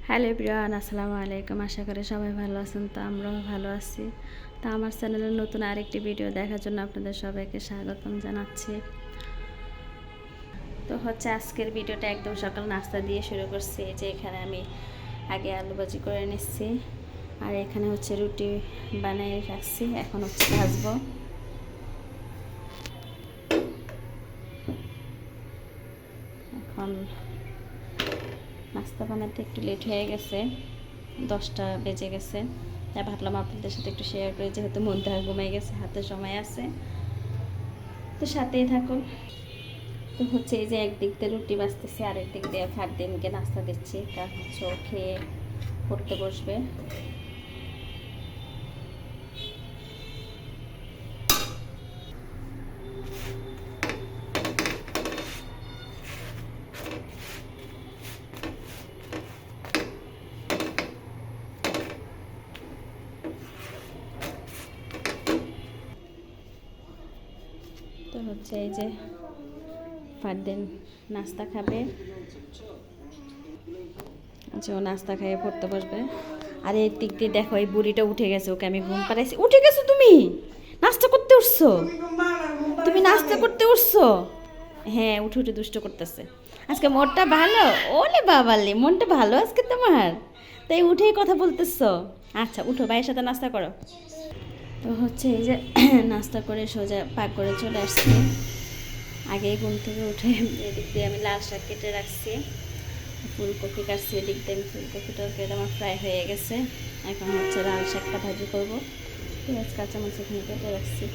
Hello everyone, আসসালামু আলাইকুম। আশা করি সবাই ভালো আছেন। তো আমরাও ভালো আছি। তো আমার চ্যানেলের নতুন আরেকটি ভিডিও দেখার জন্য আপনাদের সবাইকে স্বাগতম জানাচ্ছি। তো আজকের ভিডিওটা একদম সকাল নাস্তা দিয়ে শুরু করছি। এই যে এখানে আমি আগে আলু ভাজি করে নিচ্ছি, আর এখানে রুটি বানিয়ে রাখছি, এখন ভাজবো। এখন নাস্তা বানাতে একটু লেট হয়ে গেছে, 10টা বেজে গেছে। তাই ভাবলাম আপনাদের সাথে একটু শেয়ার করি, যেহেতু মনটা ঘুমিয়ে গেছে, হাতে সময় আছে, তো সাথেই থাকুন। তো এই যে একদিক দিয়ে রুটি বাজতেছি, আরেক দিক দিয়ে ফারদিনকে নাস্তা দিচ্ছি, কারণ ও খেয়ে পড়তে বসবে। তো এই যে ফারদিন নাস্তা খাবে, ও নাস্তা খেয়ে পড়তে বসবে। আর এই দিক দিয়ে দেখো, এই বুড়িটা উঠে গেছে, ওকে আমি ঘুম পাড়াইছি। উঠে গেছো তুমি? নাস্তা করতে উঠছো? তুমি নাস্তা করতে উঠছো? হ্যাঁ, উঠে উঠে দুষ্ট করতেছে। আজকে মনটা ভালো? ওলে বাবালে, মনটা ভালো আজকে তোমার? তাই উঠেই কথা বলতেছো? আচ্ছা উঠো, ভাইয়ের সাথে নাস্তা করো। তো এই যে নাস্তা করে সোজা পাক করে চলে আসছি। আগেই ঘুম থেকে উঠে এদিক দিয়ে আমি লাল শাক কেটে রাখছি, ফুলকপি কাটছি, এদিক দিয়ে আমি ফুলকপিটাও কেটে আমার ফ্রাই হয়ে গেছে। এখন লাল শাকটা ভাজি করবো। পেঁয়াজ কাঁচামরিচ এখানে কেটে রাখছি।